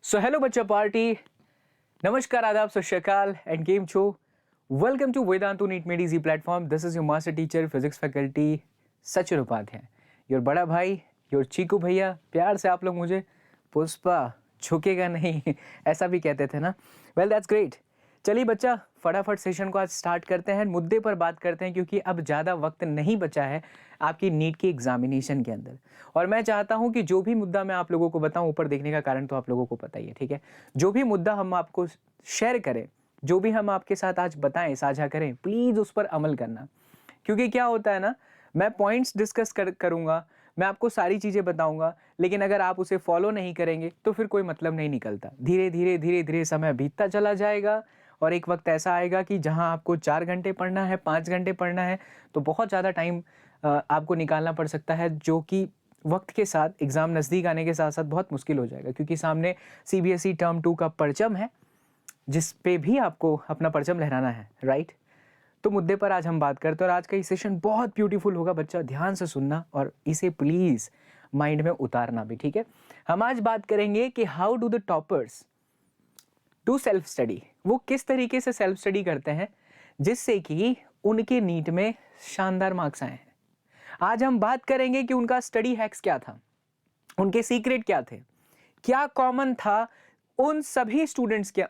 So hello बच्चा party, नमस्कार, आदाब, सत श्री अकाल एंड केम छो। Welcome to Vedantu NEET made easy platform. This is your master teacher physics faculty Sachin Upadhyay, your बड़ा भाई, योर चीकू भैया। प्यार से आप लोग मुझे पुष्पा झुकेगा नहीं ऐसा भी कहते थे ना। Well that's great. चलिए बच्चा, फटाफट सेशन को आज स्टार्ट करते हैं, मुद्दे पर बात करते हैं, क्योंकि अब ज़्यादा वक्त नहीं बचा है आपकी नीट की एग्जामिनेशन के अंदर। और मैं चाहता हूं कि जो भी मुद्दा मैं आप लोगों को बताऊं, ऊपर देखने का कारण तो आप लोगों को पता ही है, ठीक है। जो भी मुद्दा हम आपको शेयर करें, जो भी हम आपके साथ आज बताएं, साझा करें, प्लीज़ उस पर अमल करना। क्योंकि क्या होता है ना, मैं पॉइंट्स डिस्कस करूंगा, मैं आपको सारी चीज़ें बताऊंगा, लेकिन अगर आप उसे फॉलो नहीं करेंगे तो फिर कोई मतलब नहीं निकलता। धीरे धीरे धीरे धीरे समय बीतता चला जाएगा और एक वक्त ऐसा आएगा कि जहां आपको 4 घंटे पढ़ना है, 5 घंटे पढ़ना है, तो बहुत ज़्यादा टाइम आपको निकालना पड़ सकता है, जो कि वक्त के साथ, एग्ज़ाम नज़दीक आने के साथ साथ बहुत मुश्किल हो जाएगा। क्योंकि सामने CBSE टर्म 2 का परचम है, जिस पे भी आपको अपना परचम लहराना है, राइट। तो मुद्दे पर आज हम बात करते हैं और आज का ये सेशन बहुत ब्यूटीफुल होगा बच्चा, ध्यान से सुनना और इसे प्लीज़ माइंड में उतारना भी, ठीक है। हम आज बात करेंगे कि how do the toppers do self study. वो किस तरीके से सेल्फ स्टडी करते हैं जिससे कि उनके नीट में शानदार मार्क्स आए हैं। आज हम बात करेंगे कि उनका स्टडी हैक्स क्या था, उनके सीक्रेट क्या थे, क्या कॉमन था उन सभी स्टूडेंट्स के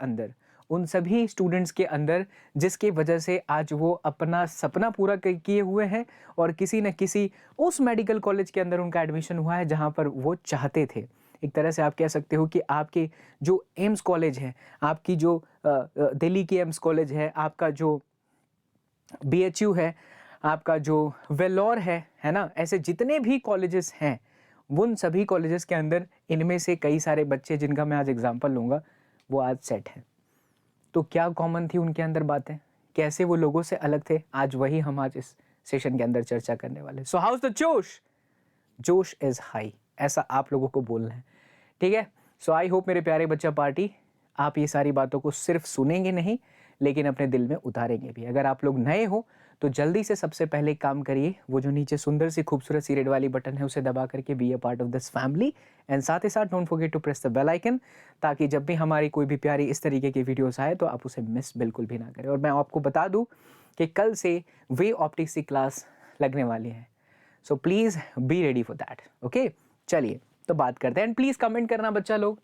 अंदर, जिसकी वजह से आज वो अपना सपना पूरा किए हुए हैं और किसी न किसी उस मेडिकल कॉलेज के अंदर उनका एडमिशन हुआ है जहां पर वो चाहते थे। एक तरह से आप कह सकते हो कि आपके जो एम्स कॉलेज है, आपकी जो दिल्ली की एम्स कॉलेज है, आपका जो BHU है, आपका जो वेल्लोर है ना, ऐसे जितने भी कॉलेजेस हैं, उन सभी कॉलेजेस के अंदर इनमें से कई सारे बच्चे जिनका मैं आज एग्जांपल लूँगा, वो आज सेट हैं। तो क्या कॉमन थी उनके अंदर बातें, कैसे वो लोगों से अलग थे, आज वही हम आज इस सेशन के अंदर चर्चा करने वाले। सो हाउ इज द जोश? जोश इज हाई, ऐसा आप लोगों को बोलना है, ठीक है। सो आई होप मेरे प्यारे बच्चा पार्टी, आप ये सारी बातों को सिर्फ सुनेंगे नहीं, लेकिन अपने दिल में उतारेंगे भी। अगर आप लोग नए हो तो जल्दी से सबसे पहले काम करिए, वो जो नीचे सुंदर सी खूबसूरत सी रेड वाली बटन है उसे दबा करके be a part of this family, and साथ ही साथ don't forget to press the bell icon, ताकि जब भी हमारी कोई भी प्यारी इस तरीके की वीडियोस आए तो आप उसे मिस बिल्कुल भी ना करें। और मैं आपको बता दूं कि कल से वे ऑप्टिक्स की क्लास लगने वाली है, so please be ready for that, okay. चलिए तो बात करते हैं, एंड प्लीज़ कमेंट करना बच्चा लोग।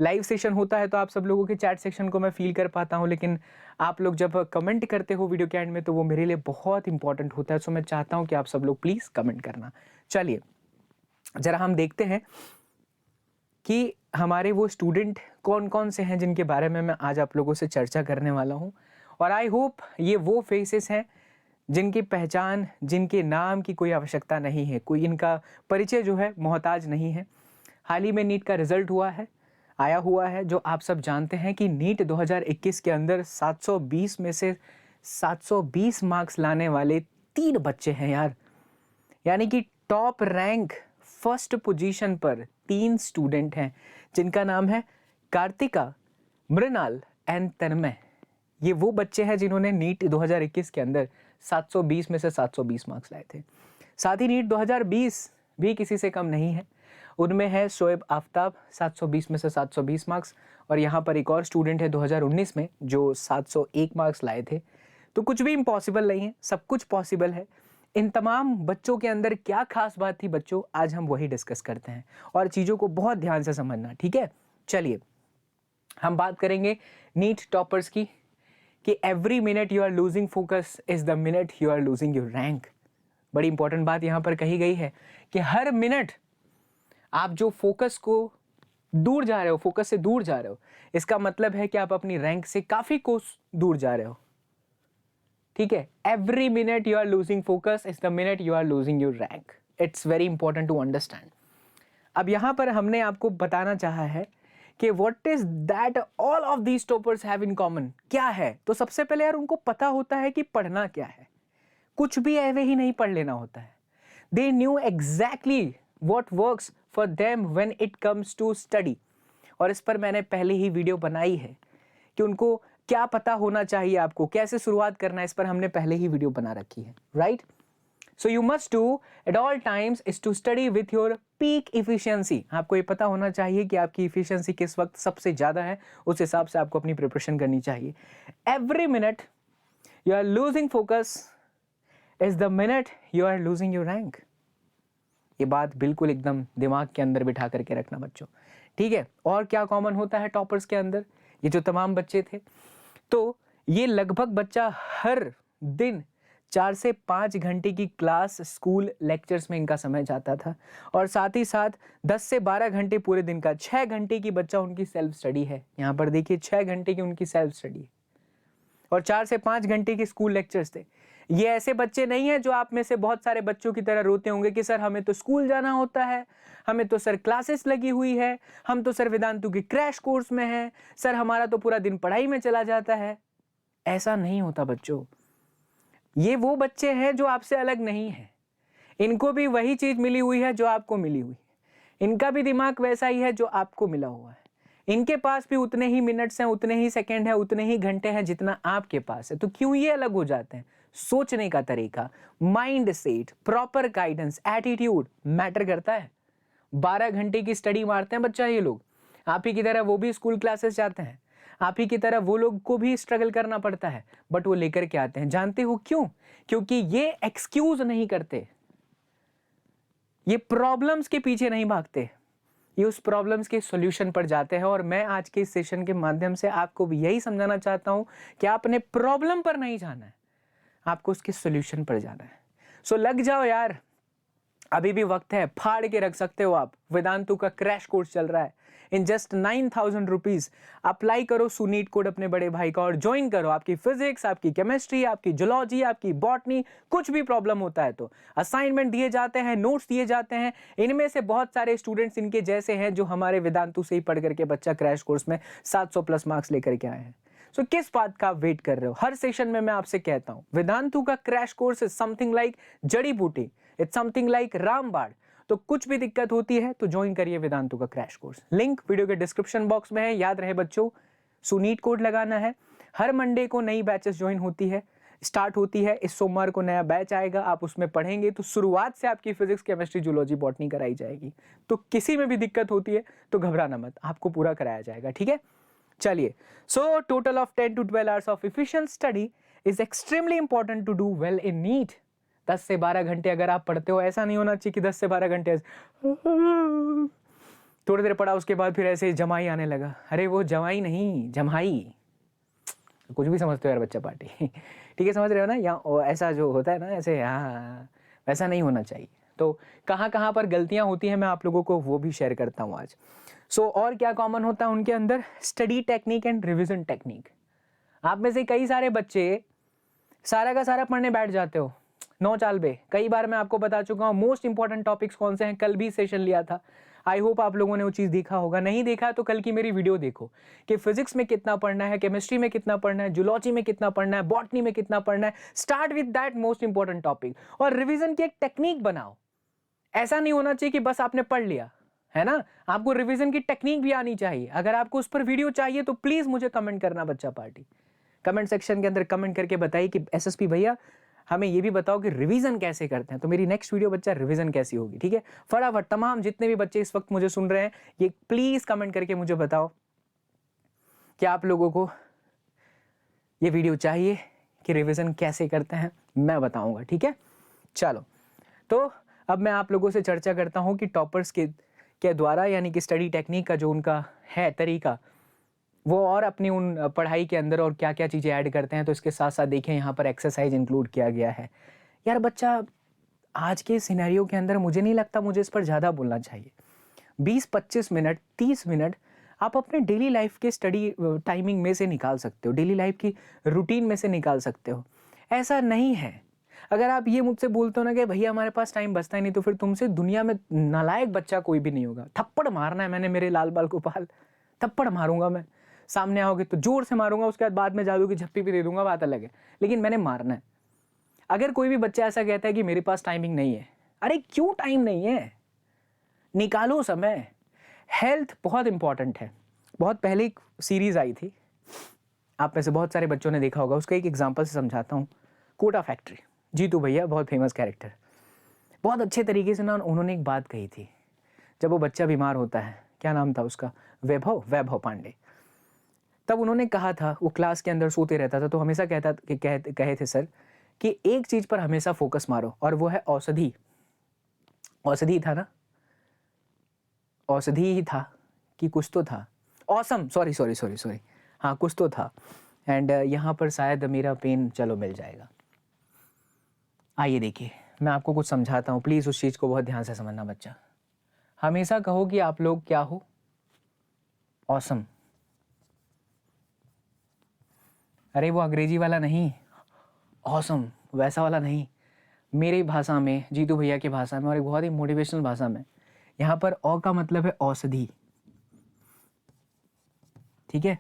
लाइव सेशन होता है तो आप सब लोगों के चैट सेक्शन को मैं फील कर पाता हूं, लेकिन आप लोग जब कमेंट करते हो वीडियो के एंड में तो वो मेरे लिए बहुत इंपॉर्टेंट होता है। सो मैं चाहता हूं कि आप सब लोग प्लीज़ कमेंट करना। चलिए जरा हम देखते हैं कि हमारे वो स्टूडेंट कौन कौन से हैं जिनके बारे में मैं आज आप लोगों से चर्चा करने वाला हूं। और आई होप ये वो फेसेस हैं जिनकी पहचान, जिनके नाम की कोई आवश्यकता नहीं है, कोई इनका परिचय जो है मोहताज नहीं है। हाल ही में नीट का रिजल्ट आया हुआ है, जो आप सब जानते हैं कि नीट 2021 के अंदर 720 में से 720 मार्क्स लाने वाले 3 बच्चे हैं यार। यानी कि टॉप रैंक फर्स्ट पोजीशन पर 3 स्टूडेंट हैं जिनका नाम है कार्तिका, मृणाल एंड तन्मय। ये वो बच्चे हैं जिन्होंने नीट 2021 के अंदर 720 में से 720 मार्क्स लाए थे। साथ ही नीट 2020 भी किसी से कम नहीं है, उनमें है शोएब आफ्ताब, 720 में से 720 मार्क्स, और यहाँ पर एक और स्टूडेंट है 2019 में जो 701 मार्क्स लाए थे। तो कुछ भी इम्पॉसिबल नहीं है, सब कुछ पॉसिबल है। इन तमाम बच्चों के अंदर क्या खास बात थी बच्चों, आज हम वही डिस्कस करते हैं, और चीज़ों को बहुत ध्यान से समझना, ठीक है। चलिए हम बात करेंगे नीट टॉपर्स की, कि every minute you are losing focus is the minute you are losing your rank. बड़ी इंपॉर्टेंट बात यहाँ पर कही गई है कि हर मिनट आप जो फोकस को दूर जा रहे हो, फोकस से दूर जा रहे हो, इसका मतलब है कि आप अपनी रैंक से काफी कोस दूर जा रहे हो, ठीक है। Every minute you are losing focus is the minute you are losing your rank. It's very important to understand. अब यहां पर हमने आपको बताना चाहा है कि what is that all of these toppers have in common. क्या है? तो सबसे पहले यार उनको पता होता है कि पढ़ना क्या है, कुछ भी ऐवे ही नहीं पढ़ लेना होता है। They knew exactly what works for them when it comes to study। और इस पर मैंने पहले ही वीडियो बनाई है कि उनको क्या पता होना चाहिए, आपको कैसे शुरुआत करना है, इस पर हमने पहले ही वीडियो बना रखी है, right. So you must do at all times is to study with your peak efficiency. आपको ये पता होना चाहिए कि आपकी इफिशियंसी किस वक्त सबसे ज़्यादा है, उस हिसाब से आपको अपनी प्रिपरेशन करनी चाहिए। Every minute you are losing focus is the minute you are losing your rank. ये बात बिल्कुल एकदम दिमाग के अंदर बिठा करके रखना बच्चों, ठीक है। और क्या कॉमन होता है टॉपर्स के अंदर, ये जो तमाम बच्चे थे, तो ये लगभग बच्चा हर दिन 4 से 5 घंटे की क्लास स्कूल लेक्चर्स में इनका समय जाता था, और साथ ही साथ 10 से 12 घंटे पूरे दिन का, 6 घंटे की बच्चा उनकी सेल्फ स्टडी है। यहाँ पर देखिए 6 घंटे की उनकी सेल्फ स्टडी है, और 4 से 5 घंटे के स्कूल लेक्चर्स थे। ये ऐसे बच्चे नहीं हैं जो आप में से बहुत सारे बच्चों की तरह रोते होंगे कि सर हमें तो स्कूल जाना होता है, हमें तो सर क्लासेस लगी हुई है, हम तो सर वेदांतु के क्रैश कोर्स में हैं, सर हमारा तो पूरा दिन पढ़ाई में चला जाता है। ऐसा नहीं होता बच्चों। ये वो बच्चे हैं जो आपसे अलग नहीं है, इनको भी वही चीज मिली हुई है जो आपको मिली हुई है, इनका भी दिमाग वैसा ही है जो आपको मिला हुआ है, इनके पास भी उतने ही मिनट्स हैं, उतने ही सेकंड है, उतने ही घंटे हैं जितना आपके पास है। तो क्यों ये अलग हो जाते हैं? सोचने का तरीका, mind set, proper guidance, attitude matter करता है। 12 घंटे की स्टडी मारते हैं बच्चा ये लोग, आप ही की तरह वो भी स्कूल क्लासेस जाते हैं, आप ही की तरह वो लोग को भी स्ट्रगल करना पड़ता है, बट वो लेकर के आते हैं। जानते हो क्यों? क्योंकि ये एक्सक्यूज नहीं करते, ये प्रॉब्लम्स के पीछे नहीं भागते, ये उस प्रॉब्लम्स के सॉल्यूशन पर जाते हैं। और मैं आज के इस सेशन के माध्यम से आपको भी यही समझाना चाहता हूं कि आपने प्रॉब्लम पर नहीं जाना है, आपको उसके सॉल्यूशन पर जाना है। सो लग जाओ यार, अभी भी वक्त है, फाड़ के रख सकते हो आप। वेदांतु का क्रैश कोर्स चल रहा है, इन जस्ट 9,000 रुपीज अप्लाई करो सुनीट कोड अपने बड़े भाई का और ज्वाइन करो। आपकी फिजिक्स, आपकी केमिस्ट्री, आपकी जूलॉजी, आपकी बॉटनी, कुछ भी प्रॉब्लम होता है तो असाइनमेंट दिए जाते हैं, नोट्स दिए जाते हैं। इनमें से बहुत सारे स्टूडेंट्स इनके जैसे हैं जो हमारे वेदांतु से ही पढ़ करके बच्चा क्रैश कोर्स में 700 प्लस मार्क्स लेकर के आए हैं। सो किस बात का वेट कर रहे हो? हर सेशन में मैं आपसे कहता हूं, वेदांतु का crash course is something like जड़ी बूटी, इट्स समथिंग लाइक रामबाण। तो कुछ भी दिक्कत होती है तो ज्वाइन करिए वेदांतु का क्रैश कोर्स, लिंक वीडियो के डिस्क्रिप्शन बॉक्स में है। याद रहे बच्चों, सुनीट कोड लगाना है। हर मंडे को नई बैचेस ज्वाइन होती है, स्टार्ट होती है। इस सोमवार को नया बैच आएगा, आप उसमें पढ़ेंगे तो शुरुआत से आपकी फिजिक्स, केमिस्ट्री, जूलॉजी, बॉटनी कराई जाएगी। तो किसी में भी दिक्कत होती है तो घबराना मत, आपको पूरा कराया जाएगा, ठीक है। चलिए, so total of 10 to 12 hours of efficient study is extremely important to do well in NEET. 10 से 12 घंटे अगर आप पढ़ते हो, ऐसा नहीं होना चाहिए कि 10 से 12 घंटे थोड़ी देर पढ़ा उसके बाद फिर ऐसे जमाई आने लगा। अरे वो जमाई नहीं, जमाई, कुछ भी समझते हो यार बच्चा पार्टी ठीक है, समझ रहे हो ना? या ऐसा जो होता है ना ऐसे, हाँ वैसा नहीं होना चाहिए। तो कहाँ पर गलतियां होती हैं मैं आप लोगों को वो भी शेयर करता हूँ आज। सो और क्या कॉमन होता है उनके अंदर? Study technique and revision technique. आप में से कई सारे बच्चे सारा का सारा पढ़ने बैठ जाते हो, 9 चाल बे। कई बार मैं आपको बता चुका हूँ मोस्ट इंपॉर्टेंट टॉपिक्स कौन से हैं, कल भी सेशन लिया था। आई होप आप लोगों ने वो चीज़ देखा होगा, नहीं देखा तो कल की मेरी वीडियो देखो कि फिजिक्स में कितना पढ़ना है, केमिस्ट्री में कितना पढ़ना है, जूलॉजी में कितना पढ़ना है, बॉटनी में कितना पढ़ना है। Start with that most important topic और रिविजन की एक टेक्निक बनाओ। ऐसा नहीं होना चाहिए कि बस आपने पढ़ लिया, है ना, आपको रिवीजन की टेक्निक भी आनी चाहिए। अगर आपको उस पर वीडियो चाहिए तो प्लीज मुझे कमेंट करना बच्चा पार्टी, कमेंट सेक्शन के अंदर कमेंट करके बताइए कि एसएसपी भैया हमें ये भी बताओ कि रिवीजन कैसे करते हैं। तो मेरी नेक्स्ट वीडियो बच्चा रिवीजन कैसी होगी, ठीक है। फटाफट तमाम जितने भी बच्चे इस वक्त मुझे सुन रहे हैं, ये प्लीज कमेंट करके मुझे बताओ कि आप लोगों को ये वीडियो चाहिए कि रिवीजन कैसे करते हैं, मैं बताऊंगा, ठीक है। चलो, तो अब मैं आप लोगों से चर्चा करता हूं कि टॉपर्स के द्वारा यानी कि स्टडी टेक्निक का जो उनका है तरीका, वो और अपनी उन पढ़ाई के अंदर और क्या क्या चीज़ें ऐड करते हैं। तो इसके साथ साथ देखें यहाँ पर एक्सरसाइज इंक्लूड किया गया है। यार बच्चा, आज के सिनेरियो के अंदर मुझे नहीं लगता मुझे इस पर ज़्यादा बोलना चाहिए। 20-25 मिनट, 30 मिनट आप अपने डेली लाइफ के स्टडी टाइमिंग में से निकाल सकते हो, डेली लाइफ की रूटीन में से निकाल सकते हो। ऐसा नहीं है, अगर आप ये मुझसे बोलते हो ना कि भैया हमारे पास टाइम बचता ही नहीं, तो फिर तुमसे दुनिया में नालायक बच्चा कोई भी नहीं होगा। थप्पड़ मारना है मैंने, मेरे लाल बाल गोपाल, थप्पड़ मारूंगा मैं। सामने आओगे तो जोर से मारूंगा, उसके बाद में जादू की झप्पी भी दे दूंगा, बात अलग है, लेकिन मैंने मारना है। अगर कोई भी बच्चा ऐसा कहता है कि मेरे पास टाइमिंग नहीं है, अरे क्यों टाइम नहीं है, निकालो समय। हेल्थ बहुत इंपॉर्टेंट है। बहुत पहले एक सीरीज आई थी, आप में से बहुत सारे बच्चों ने देखा होगा, उसका एक एग्जाम्पल से समझाता हूँ। कोटा फैक्ट्री, जीतू भैया बहुत फेमस कैरेक्टर, बहुत अच्छे तरीके से ना उन्होंने एक बात कही थी। जब वो बच्चा बीमार होता है, क्या नाम था उसका, वैभव वैभव पांडे, तब उन्होंने कहा था, वो क्लास के अंदर सोते रहता था तो हमेशा कहता कि कहे थे सर कि एक चीज पर हमेशा फोकस मारो और वो है औषधि। औषधि था ना, औषधि ही था कि कुछ तो था, awesome, sorry sorry sorry sorry, हाँ कुछ तो था। एंड यहाँ पर शायद मेरा पेन चलो मिल जाएगा। आइए देखिए, मैं आपको कुछ समझाता हूँ, प्लीज़ उस चीज़ को बहुत ध्यान से समझना बच्चा। हमेशा कहो कि आप लोग क्या हो, ऑसम। अरे वो अंग्रेजी वाला नहीं, ऑसम वैसा वाला नहीं, मेरी भाषा में, जीतू भैया की भाषा में और एक बहुत ही मोटिवेशनल भाषा में। यहाँ पर औ का मतलब है औषधि, ठीक है।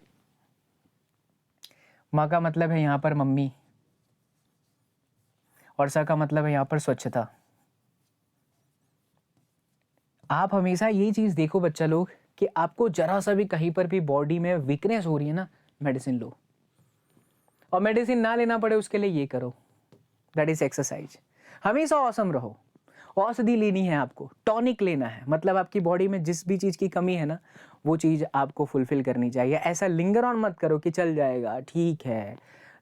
माँ का मतलब है यहाँ पर मम्मी, और सा का मतलब है यहाँ पर स्वच्छता। आप हमेशा ये चीज देखो बच्चा लोग कि आपको जरा सा भी कहीं पर भी बॉडी में वीकनेस हो रही है ना, मेडिसिन लो, और मेडिसिन ना लेना पड़े उसके लिए ये करो, दैट इज एक्सरसाइज। हमेशा औसम रहो। औषधि लेनी है आपको, टॉनिक लेना है, मतलब आपकी बॉडी में जिस भी चीज़ की कमी है ना वो चीज़ आपको फुलफिल करनी चाहिए। ऐसा लिंगर ऑन मत करो कि चल जाएगा, ठीक है,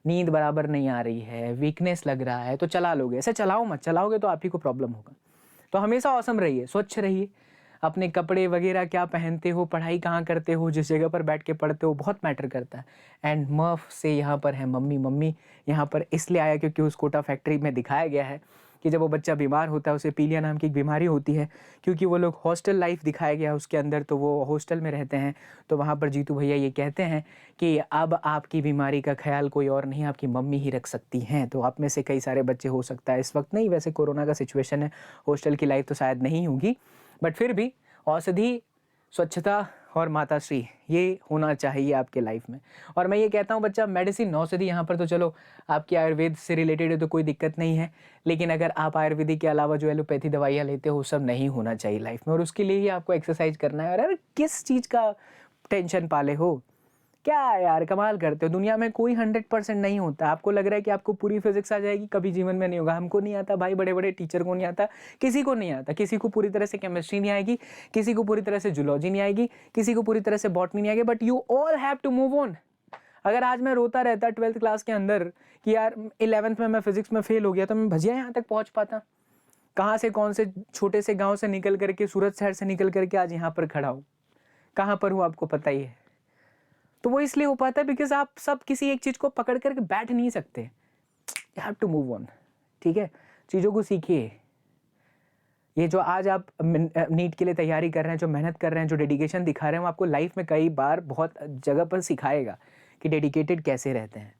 नींद बराबर नहीं आ रही है, वीकनेस लग रहा है तो चला लोगे, ऐसे चलाओ मत, चलाओगे तो आप ही को प्रॉब्लम होगा। तो हमेशा औसम रहिए, स्वच्छ रहिए, अपने कपड़े वगैरह क्या पहनते हो, पढ़ाई कहाँ करते हो, जिस जगह पर बैठ के पढ़ते हो बहुत मैटर करता है। एंड मफ से यहाँ पर है मम्मी, मम्मी यहाँ पर इसलिए आया क्योंकि उस कोटा फैक्ट्री में दिखाया गया है कि जब वो बच्चा बीमार होता है उसे पीलिया नाम की एक बीमारी होती है, क्योंकि वो लोग हॉस्टल लाइफ दिखाया गया है उसके अंदर, तो वो हॉस्टल में रहते हैं। तो वहाँ पर जीतू भैया ये कहते हैं कि अब आपकी बीमारी का ख्याल कोई और नहीं, आपकी मम्मी ही रख सकती हैं। तो आप में से कई सारे बच्चे, हो सकता है इस वक्त नहीं, वैसे कोरोना का सिचुएशन है, हॉस्टल की लाइफ तो शायद नहीं होगी, बट फिर भी औषधि, स्वच्छता और माताश्री ये होना चाहिए आपके लाइफ में। और मैं ये कहता हूँ बच्चा, मेडिसिन औषधि यहाँ पर तो चलो आपकी आयुर्वेद से रिलेटेड है तो कोई दिक्कत नहीं है, लेकिन अगर आप आयुर्वेदिक के अलावा जो एलोपैथी दवाइयाँ लेते हो सब नहीं होना चाहिए लाइफ में, और उसके लिए ही आपको एक्सरसाइज करना है। और अरे किस चीज़ का टेंशन पाले हो, क्या यार कमाल करते हो, दुनिया में कोई 100% नहीं होता। आपको लग रहा है कि आपको पूरी फिजिक्स आ जाएगी, कभी जीवन में नहीं होगा। हमको नहीं आता भाई, बड़े बड़े टीचर को नहीं आता, किसी को नहीं आता, किसी को पूरी तरह से केमिस्ट्री नहीं आएगी, किसी को पूरी तरह से जूलॉजी नहीं आएगी, किसी को पूरी तरह से बॉटनी नहीं आएगी, but you all have to move on. अगर आज मैं रोता रहता 12th क्लास के अंदर कि यार 11th में मैं फिजिक्स में फेल हो गया, तो मैं भजिया यहाँ तक पहुँच पाता? कहाँ से, कौन से छोटे से गाँव से निकल करके, सूरत शहर से निकल करके आज यहाँ पर खड़ा हूँ, कहाँ पर हूँ आपको पता ही है। तो वो इसलिए हो पाता है बिकॉज आप सब किसी एक चीज को पकड़ करके बैठ नहीं सकते, you have to move on, ठीक है। चीजों को सीखिए। ये जो आज आप नीट के लिए तैयारी कर रहे हैं, जो मेहनत कर रहे हैं, जो डेडिकेशन दिखा रहे हैं, वो आपको लाइफ में कई बार बहुत जगह पर सिखाएगा कि डेडिकेटेड कैसे रहते हैं,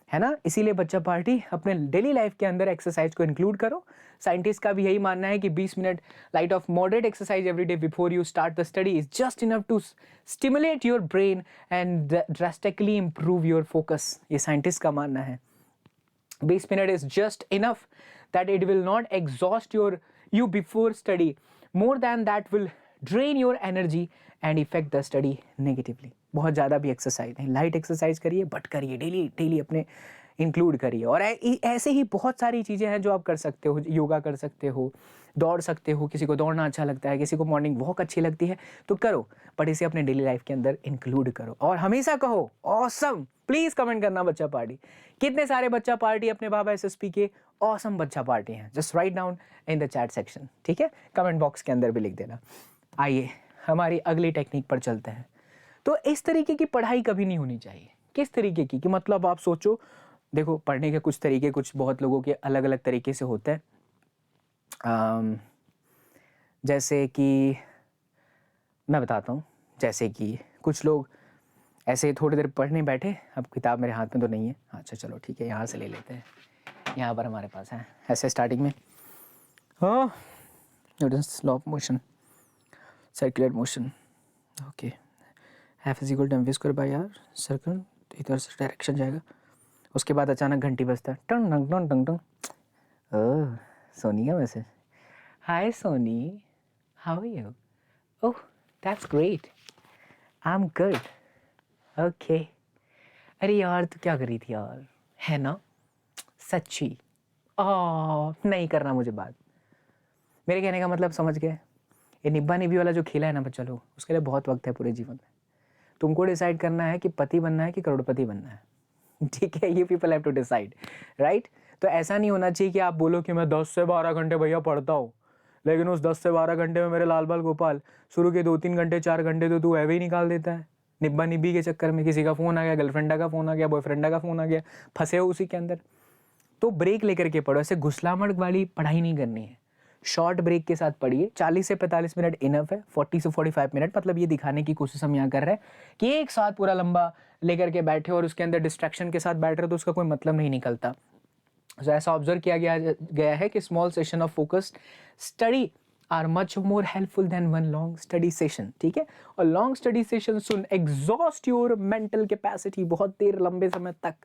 है ना। इसीलिए बच्चा पार्टी अपने डेली लाइफ के अंदर एक्सरसाइज को इंक्लूड करो। साइंटिस्ट का भी यही मानना है कि 20 minute light of moderate exercise every day before you start the study is just enough to stimulate your brain and drastically improve your focus. ये साइंटिस्ट का मानना है। 20 minute is just enough, that it will not exhaust you before study. More than that will drain your energy and affect the study negatively. बहुत ज़्यादा भी exercise नहीं, light exercise करिए but करिए, डेली डेली अपने इंक्लूड करिए। और ऐसे ही बहुत सारी चीज़ें हैं जो आप कर सकते हो। योगा कर सकते हो, दौड़ सकते हो, किसी को दौड़ना अच्छा लगता है, किसी को मॉर्निंग वॉक अच्छी लगती है, तो करो, बट इसे अपने डेली लाइफ के अंदर इंक्लूड करो। और हमेशा कहो ऑसम, प्लीज कमेंट करना बच्चा पार्टी। कितने सारे बच्चा पार्टी अपने बाबा एसएसपी के ऑसम बच्चा पार्टी हैं, just write down in the chat section, ठीक है, कमेंट बॉक्स के अंदर भी लिख देना। आइए हमारी अगली टेक्निक पर चलते हैं। तो इस तरीके की पढ़ाई कभी नहीं होनी चाहिए। किस तरीके की, कि मतलब आप सोचो, देखो पढ़ने के कुछ तरीके, कुछ बहुत लोगों के अलग अलग तरीके से होते हैं। जैसे कि मैं बताता हूँ, जैसे कि कुछ लोग ऐसे थोड़ी देर पढ़ने बैठे, अब किताब मेरे हाथ में तो नहीं है, अच्छा चलो ठीक है, यहाँ से ले लेते हैं, यहाँ पर हमारे पास है। ऐसे स्टार्टिंग में हाँ slow motion, circular motion, okay, F is equal to M V square by R, circle इधर से डायरेक्शन जाएगा। उसके बाद अचानक घंटी बजता है, टंग टंग टंग टंग टंग। ओह सोनी का message, hi Soni, how are you? Oh that's great, I am good, okay. अरे यार तू क्या कर रही थी यार, है ना, सच्ची, नहीं करना मुझे बात, मेरे कहने का मतलब समझ गए? ये निब्बा निब्बी वाला जो खेला है ना बच्चा लोग, उसके लिए बहुत वक्त है पूरे जीवन में। तुमको डिसाइड करना है कि पति बनना है कि करोड़पति बनना है। ठीक है, you people have to decide, right? तो ऐसा नहीं होना चाहिए कि आप बोलो कि मैं 10 से 12 घंटे भैया पढ़ता हूँ, लेकिन उस 10 से 12 घंटे में मेरे लाल बाल गोपाल शुरू के 2-3 घंटे 4 घंटे तो तू ऐवे ही निकाल देता है निब्बा निब्बी के चक्कर में। किसी का फ़ोन आ गया, गर्लफ्रेंडा का फ़ोन आ गया, बॉयफ्रेंडा का फ़ोन आ गया, फंसे हो उसी के अंदर। तो ब्रेक लेकर के पढ़ो, ऐसे घुसलामट वाली पढ़ाई नहीं करनी है। शॉर्ट ब्रेक के साथ पढ़िए। 40 से 45 मिनट इनफ है, 40 से 45 मिनट, मतलब ये दिखाने की कोशिश हम यहाँ कर रहे हैं कि एक साथ पूरा लंबा लेकर के बैठे और उसके अंदर डिस्ट्रैक्शन के साथ बैठ रहे तो उसका कोई मतलब नहीं निकलता। तो ऐसा ऑब्जर्व किया गया है कि small session of focused study are much more helpful than one long study session. ठीक है, और long study session soon exhaust your mental capacity, बहुत देर लंबे समय तक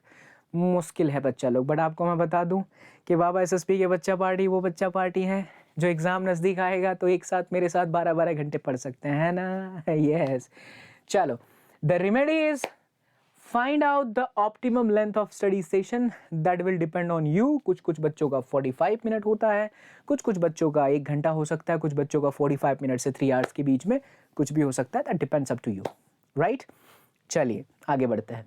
मुश्किल है बच्चा लोग। बट आपको मैं बता दूं कि बाबा एसएसपी के बच्चा पार्टी वो बच्चा पार्टी है जो एग्जाम नज़दीक आएगा तो एक साथ मेरे साथ 12-12 घंटे पढ़ सकते हैं ना। यस, चलो, the remedy is find out the optimum length of study session, that will depend on you. कुछ कुछ बच्चों का 45 मिनट होता है, कुछ कुछ बच्चों का 1 घंटा हो सकता है, कुछ बच्चों का 45 मिनट से 3 आवर्स के बीच में कुछ भी हो सकता है। That depends up to you, right? चलिए आगे बढ़ते हैं।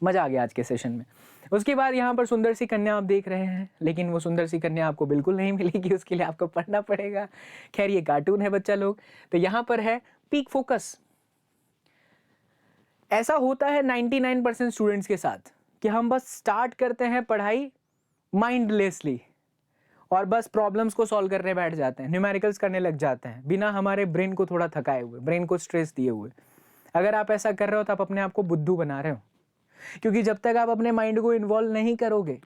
मजा आ गया आज के सेशन में। उसके बाद यहाँ पर सुंदर सी कन्या आप देख रहे हैं, लेकिन वो सुंदर सी कन्या आपको बिल्कुल नहीं मिलेगी, उसके लिए आपको पढ़ना पड़ेगा। खैर ये कार्टून है बच्चा लोग। तो यहाँ पर है पीक फोकस। ऐसा होता है 99% स्टूडेंट्स के साथ कि हम बस स्टार्ट करते हैं पढ़ाई माइंडलेसली और बस प्रॉब्लम्स को सॉल्व करने बैठ जाते हैं, न्यूमेरिकल्स करने लग जाते हैं बिना हमारे ब्रेन को थोड़ा थकाए हुए, ब्रेन को स्ट्रेस दिए हुए। अगर आप ऐसा कर रहे हो तो आप अपने आप को बुद्धू बना रहे हो, क्योंकि जब तक आप अपने माइंड को इन्वॉल्व नहीं करोगे,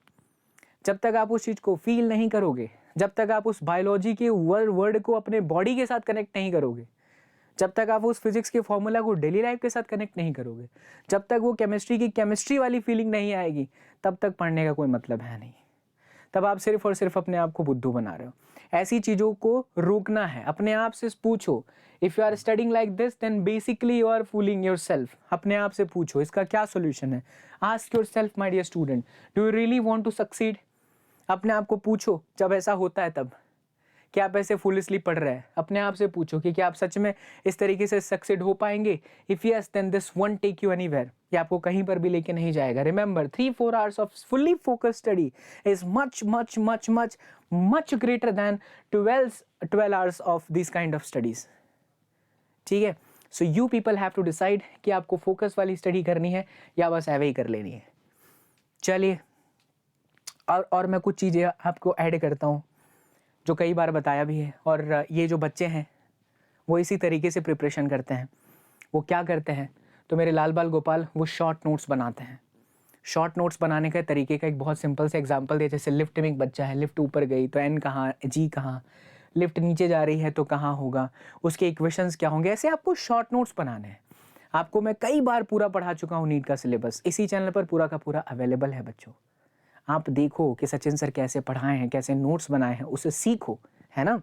जब तक आप उस चीज़ को फील नहीं करोगे, जब तक आप उस बायोलॉजी के वर्ड को अपने बॉडी के साथ कनेक्ट नहीं करोगे, जब तक आप उस फिजिक्स के फॉर्मूला को डेली लाइफ के साथ कनेक्ट नहीं करोगे, जब तक वो केमिस्ट्री की केमिस्ट्री वाली फीलिंग नहीं आएगी, तब तक पढ़ने का कोई मतलब है नहीं। तब आप सिर्फ और सिर्फ अपने आप को बुद्धू बना रहे हो। ऐसी चीज़ों को रोकना है। अपने आप से पूछो, if you are studying like this then basically you are fooling yourself. अपने आप से पूछो इसका क्या सोल्यूशन है। Ask yourself my dear student, do you really want to succeed? अपने आप को पूछो जब ऐसा होता है तब, क्या आप ऐसे फुलिशली पढ़ रहे हैं? अपने आप से पूछो कि क्या आप सच में इस तरीके से सक्सीड हो पाएंगे? If yes then this won't take you anywhere. ये आपको कहीं पर भी लेके नहीं जाएगा। Remember 3-4 hours of fully focused study is much much much much much greater than 12 hours of this kind of studies. ठीक है, so you people have to decide कि आपको फोकस वाली स्टडी करनी है या बस ऐवे ही कर लेनी है। चलिए, और मैं कुछ चीज़ें आपको ऐड करता हूँ जो कई बार बताया भी है, और ये जो बच्चे हैं वो इसी तरीके से प्रिपरेशन करते हैं। वो क्या करते हैं, तो मेरे लाल बाल गोपाल वो शॉर्ट नोट्स बनाते हैं। शॉर्ट नोट्स बनाने का तरीके का एक बहुत सिंपल से एग्जांपल दिया। जैसे लिफ्ट में एक बच्चा है, लिफ्ट ऊपर गई तो एन कहाँ, जी कहाँ, लिफ्ट नीचे जा रही है तो कहाँ होगा, उसके इक्वेशंस क्या होंगे। ऐसे आपको शॉर्ट नोट्स बनाने हैं। आपको मैं कई बार पूरा पढ़ा चुका हूँ नीट का सिलेबस, इसी चैनल पर पूरा का पूरा अवेलेबल है बच्चों। आप देखो कि सचिन सर कैसे पढ़ाए हैं, कैसे नोट्स बनाए हैं, उसे सीखो, है ना।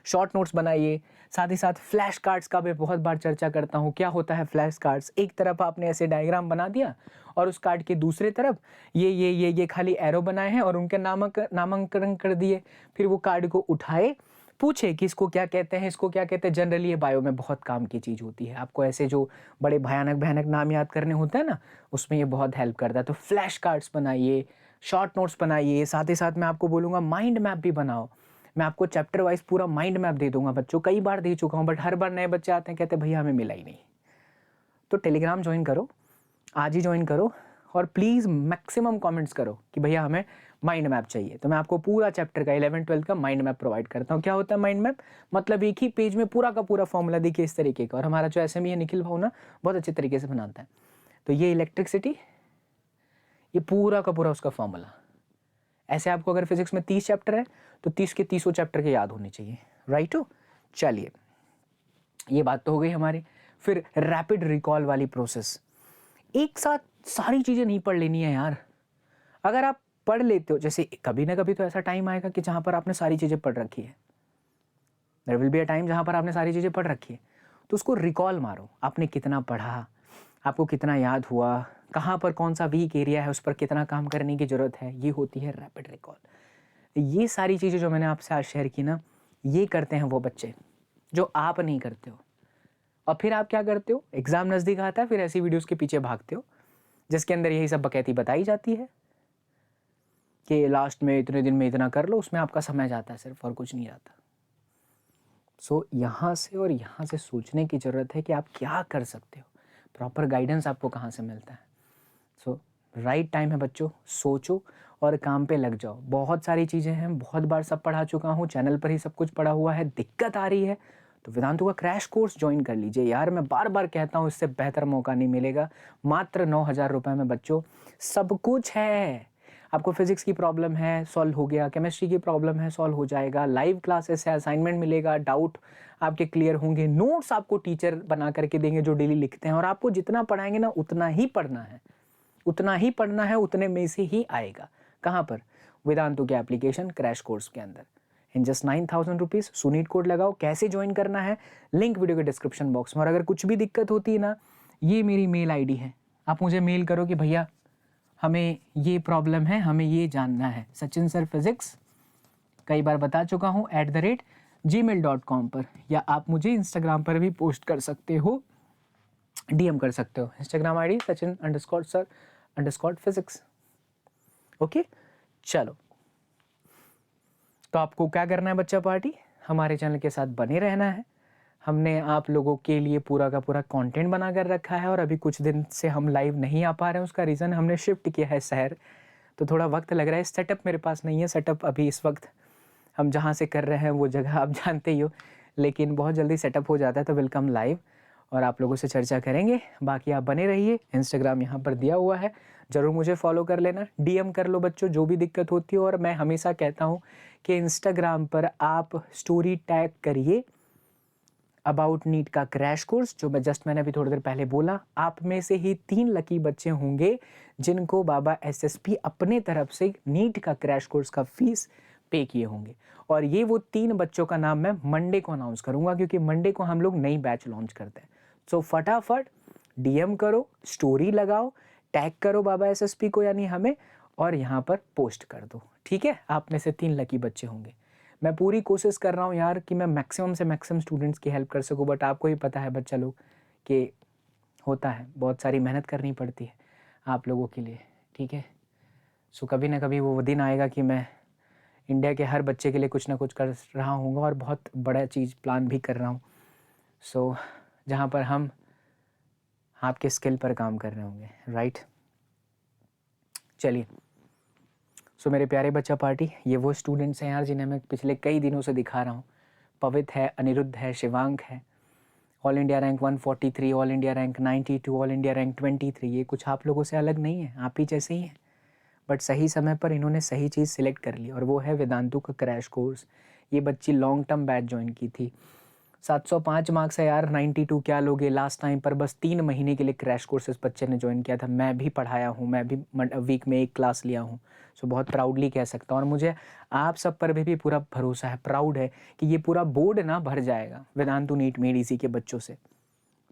शॉर्ट नोट्स बनाइए। साथ ही साथ फ्लैश कार्ड्स का भी बहुत बार चर्चा करता हूँ। क्या होता है फ्लैश कार्ड्स? एक तरफ आपने ऐसे डायग्राम बना दिया और उस कार्ड के दूसरे तरफ ये खाली एरो बनाए हैं और उनके नामांकन कर दिए। फिर वो कार्ड को उठाए, पूछे कि इसको क्या कहते हैं, इसको क्या कहते हैं। जनरली ये बायो में बहुत काम की चीज़ होती है। आपको ऐसे जो बड़े भयानक भयानक नाम याद करने होते हैं ना, उसमें ये बहुत हेल्प करता है। तो फ्लैश कार्ड्स बनाइए, शॉर्ट नोट्स बनाइए। साथ ही साथ मैं आपको बोलूँगा माइंड मैप भी बनाओ। मैं आपको चैप्टर वाइज पूरा माइंड मैप दे दूंगा बच्चों। कई बार दे चुका हूँ, बट हर बार नए बच्चे आते हैं, कहते हैं भैया हमें मिला ही नहीं। तो टेलीग्राम ज्वाइन करो, आज ही ज्वाइन करो, और प्लीज़ मैक्सिमम कमेंट्स करो कि भैया हमें माइंड मैप चाहिए। तो मैं आपको पूरा चैप्टर का 11-12 का माइंड मैप प्रोवाइड करता हूँ। क्या होता है माइंड मैप? मतलब एक ही पेज में पूरा का पूरा फॉर्मूला देखिए इस तरीके का। और हमारा जो SME है निखिल भाऊ ना, बहुत अच्छे तरीके से बनाता है। तो ये इलेक्ट्रिसिटी, ये पूरा का पूरा उसका फॉर्मूला। ऐसे आपको अगर फिजिक्स में 30 चैप्टर है तो 30 के 30 चैप्टर के याद होने चाहिए, राइट हो। चलिए, ये बात तो हो गई हमारी। फिर रैपिड रिकॉल वाली प्रोसेस। एक साथ सारी चीज़ें नहीं पढ़ लेनी है यार। अगर आप पढ़ लेते हो, जैसे कभी ना कभी तो ऐसा टाइम आएगा कि जहाँ पर आपने सारी चीज़ें पढ़ रखी है। There will be a time जहाँ पर आपने सारी चीज़ें पढ़ रखी है, तो उसको रिकॉल मारो। आपने कितना पढ़ा, आपको कितना याद हुआ, कहाँ पर कौन सा वीक एरिया है, उस पर कितना काम करने की ज़रूरत है, ये होती है रैपिड रिकॉल। ये सारी चीज़ें जो मैंने आपसे आज शेयर की ना, ये करते हैं वो बच्चे जो आप नहीं करते हो। और फिर आप क्या करते हो, एग्ज़ाम नज़दीक आता है, फिर ऐसी वीडियोस के पीछे भागते हो जिसके अंदर यही सब बकैती बताई जाती है कि लास्ट में इतने दिन में इतना कर लो, उसमें आपका समय जाता है सिर्फ और कुछ नहीं जाता। सो यहाँ से और यहाँ से सोचने की ज़रूरत है कि आप क्या कर सकते हो, प्रॉपर गाइडेंस आपको कहाँ से मिलता है। सो राइट टाइम है बच्चों, सोचो और काम पे लग जाओ। बहुत सारी चीज़ें हैं, बहुत बार सब पढ़ा चुका हूँ, चैनल पर ही सब कुछ पढ़ा हुआ है। दिक्कत आ रही है तो वेदांतु का क्रैश कोर्स ज्वाइन कर लीजिए यार। मैं बार बार कहता हूँ, इससे बेहतर मौका नहीं मिलेगा। मात्र 9,000 रुपये में बच्चों सब कुछ है। आपको फिजिक्स की प्रॉब्लम है, सॉल्व हो गया। केमिस्ट्री की प्रॉब्लम है, सॉल्व हो जाएगा। लाइव क्लासेस है, असाइनमेंट मिलेगा, डाउट आपके क्लियर होंगे। नोट्स आपको टीचर बना करके देंगे जो डेली लिखते हैं, और आपको जितना पढ़ाएंगे ना उतना ही पढ़ना है, उतना ही पढ़ना है, उतने में से ही आएगा। कहाँ पर? वेदांतु के एप्लीकेशन क्रैश कोर्स के अंदर। In just 9,000 rupees. सुनीट कोड लगाओ। कैसे ज्वाइन करना है, लिंक वीडियो के डिस्क्रिप्शन बॉक्स में। और अगर कुछ भी दिक्कत होती है ना, ये मेरी मेल आईडी है, आप मुझे मेल करो कि भैया हमें ये प्रॉब्लम है, हमें ये जानना है। सचिन सर फिजिक्स कई बार बता चुका हूँ @gmail.com पर, या आप मुझे इंस्टाग्राम पर भी पोस्ट कर सकते हो, DM कर सकते हो। Instagram ID Sachin_sir_physics। ओके, चलो। तो आपको क्या करना है बच्चा पार्टी, हमारे चैनल के साथ बने रहना है। हमने आप लोगों के लिए पूरा का पूरा कंटेंट बना कर रखा है, और अभी कुछ दिन से हम लाइव नहीं आ पा रहे हैं। उसका रीज़न हमने शिफ्ट किया है शहर, तो थोड़ा वक्त लग रहा है। सेटअप मेरे पास नहीं है। सेटअप अभी इस वक्त हम जहाँ से कर रहे हैं वो जगह आप जानते ही हो, लेकिन बहुत जल्दी सेटअप हो जाता है तो वेलकम लाइव, और आप लोगों से चर्चा करेंगे। बाकी आप बने रहिए। इंस्टाग्राम यहाँ पर दिया हुआ है, ज़रूर मुझे फॉलो कर लेना। DM कर लो बच्चों, जो भी दिक्कत होती हो। और मैं हमेशा कहता हूँ कि इंस्टाग्राम पर आप स्टोरी टैग करिए अबाउट नीट का क्रैश कोर्स, जो मैंने अभी थोड़ी देर पहले बोला। आप में से ही 3 लकी बच्चे होंगे जिनको बाबा SSP अपने तरफ से नीट का क्रैश कोर्स का फीस पे किए होंगे। और ये वो 3 बच्चों का नाम मैं मंडे को अनाउंस करूंगा, क्योंकि मंडे को हम लोग नई बैच लॉन्च करते हैं। सो फटाफट DM करो, स्टोरी लगाओ, टैग करो बाबा SSP को यानी हमें, और यहाँ पर पोस्ट कर दो। ठीक है, आप में से 3 लकी बच्चे होंगे। मैं पूरी कोशिश कर रहा हूँ यार कि मैं मैक्सिमम से मैक्सिमम स्टूडेंट्स की हेल्प कर सकूँ, बट आपको ही पता है बच्चा लोग कि होता है, बहुत सारी मेहनत करनी पड़ती है आप लोगों के लिए। ठीक है, सो कभी ना कभी वो दिन आएगा कि मैं इंडिया के हर बच्चे के लिए कुछ ना कुछ कर रहा हूँ, और बहुत बड़ा चीज़ प्लान भी कर रहा हूँ। सो जहाँ पर हम आपके स्किल पर काम कर रहे होंगे, राइट। चलिए, सो मेरे प्यारे बच्चा पार्टी, ये वो स्टूडेंट्स हैं यार जिन्हें मैं पिछले कई दिनों से दिखा रहा हूँ। पवित है, अनिरुद्ध है, शिवांक है। All India rank 143, all India rank 92, all India rank 23। ये कुछ आप लोगों से अलग नहीं है, आप ही जैसे ही हैं, बट सही समय पर इन्होंने सही चीज़ सिलेक्ट कर ली, और वो है वेदांतु का क्रैश कोर्स। ये बच्ची लॉन्ग टर्म बैच ज्वाइन की थी। 705 मार्क्स है यार, 92 क्या लोगे लास्ट टाइम पर। बस 3 महीने के लिए क्रैश कोर्स इस बच्चे ने ज्वाइन किया था। मैं भी पढ़ाया हूँ, मैं भी वीक में 1 क्लास लिया हूँ। सो बहुत प्राउडली कह सकता हूँ, और मुझे आप सब पर भी पूरा भरोसा है, प्राउड है कि ये पूरा बोर्ड ना भर जाएगा वेदांतु नीट मेड इजी के बच्चों से।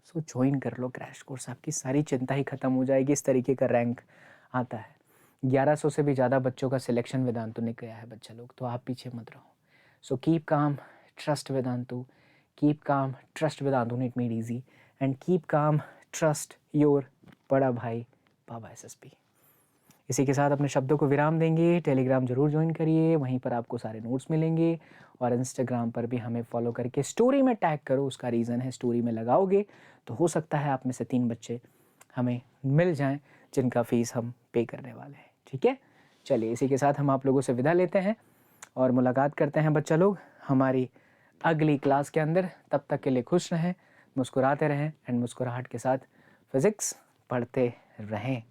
सो ज्वाइन कर लो क्रैश कोर्स, आपकी सारी चिंता ही खत्म हो जाएगी। इस तरीके का रैंक आता है। 1100 से भी ज़्यादा बच्चों का सिलेक्शन वेदांतु ने किया है बच्चा लोग, तो आप पीछे मत रहो। So keep calm, trust Vedantu, keep calm, trust Vedantu NEET made easy, and keep calm, trust your बड़ा भाई बाबा SSP। इसी के साथ अपने शब्दों को विराम देंगे। टेलीग्राम जरूर ज्वाइन करिए, वहीं पर आपको सारे नोट्स मिलेंगे, और इंस्टाग्राम पर भी हमें फॉलो करके स्टोरी में टैग करो। उसका रीज़न है, स्टोरी में लगाओगे तो हो सकता है आप में से 3 बच्चे हमें मिल जाएं जिनका फ़ीस हम पे करने वाले हैं। ठीक है, चलिए इसी के साथ हम आप लोगों से विदा लेते हैं, और मुलाकात करते हैं बच्चा लोग हमारी अगली क्लास के अंदर। तब तक के लिए खुश रहें, मुस्कुराते रहें, एंड मुस्कुराहट के साथ फिज़िक्स पढ़ते रहें।